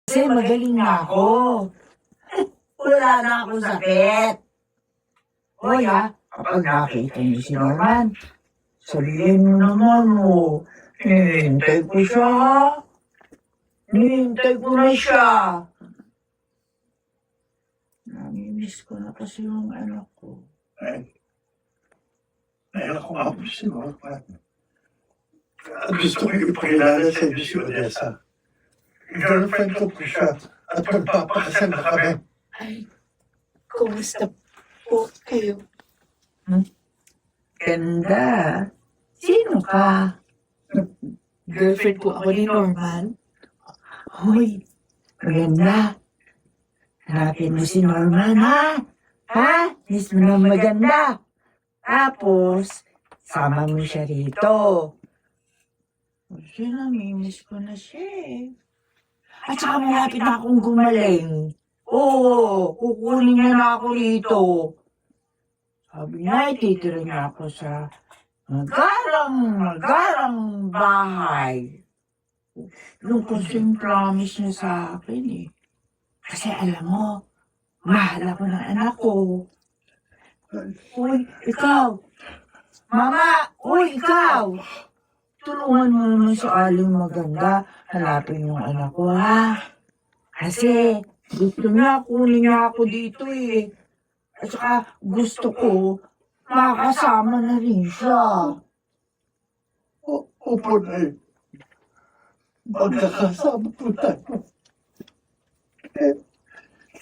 Kasi magaling na ako. Wala na akong sakit. Hoy kapag nakita niyo si Norman, sabihin mo naman hinihintay ko siya. Hinihintay ko na siya. Namimiss ko na kasi yung anak ko. Meron akong amo si Norman. Gusto ko ipakilala sa inyo si Odessa. Girlfriend ko po siya at magpapakasal na kami. Ay, kumusta po kayo? Ganda. Sino ka? Girlfriend po ako ni Norman. Hoy, maganda. Hanapin mo si Norman, ha? Ha? Miss mo na maganda. Tapos, sama mo siya rito. Kasi namimiss ko na siya eh. At saka malapit na akong gumaling. Oo, kukunin niya na ako rito. Sabi niya, ititira niya ako sa magarang bahay. Yung kasi yung promise niya sa akin eh. Kasi alam mo, mahal ako ng anak ko. Uy, ikaw! Mama! Uy, ikaw! Tulungan mo naman si Aling maganda. Hanapin yung anak ko, ha? Kasi gusto niya, kunin niya ako dito eh. At saka gusto ko, makakasama na rin siya. Opo na eh. Magkakasama po tayo.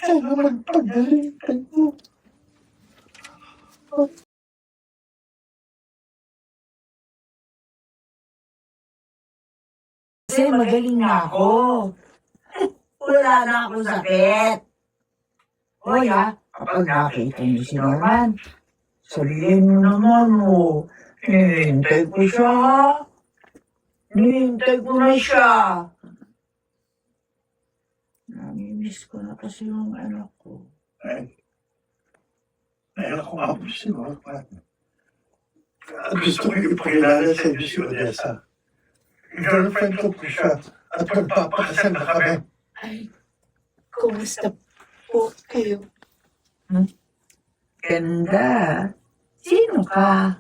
Sana magpagaling kayo. Kasi magaling na ako. Wala na akong sakit. Hoy kapag nakita niyo si Norman, sabihin mo naman hinihintay ko siya. Hinihintay ko na siya. Namimiss ko na kasi yung anak ko. Meron akong amo si Norman. Gusto ko ipakilala sa inyo si Odessa. Girlfriend ko po siya at magpapakasal na kami. Ay, kumusta po kayo? Ganda. Sino ka?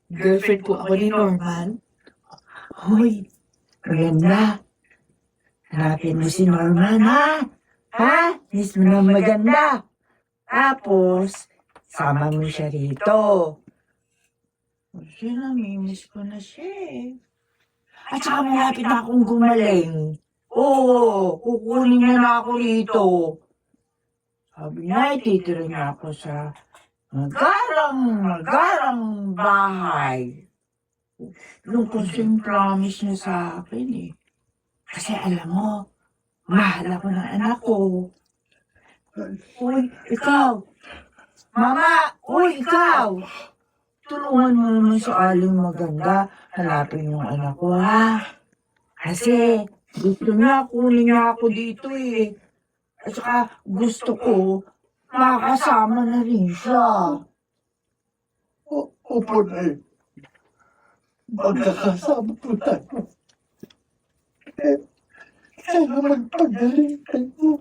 Girlfriend po ako ni Norman. Hoy, maganda. Hanapin mo si Norman, ha? Ha? Miss mo na maganda. Tapos, sama mo siya rito. Kasi namimiss ko na siya eh. At saka malapit na akong gumaling. Oo, kukunin niya na ako rito. Sabi niya, ititira niya ako sa magarang bahay. Yung kasi yung promise niya sa akin eh. Kasi alam mo, mahal ako ng anak ko. Uy, ikaw! Mama! Uy, ikaw! Tulungan mo naman si Aling maganda. Hanapin yung anak ko, ha? Kasi gusto niya, kunin niya ako dito eh. At saka gusto ko, makakasama na rin siya. Opo na eh. Magkakasama po tayo. Sana magpagaling kayo.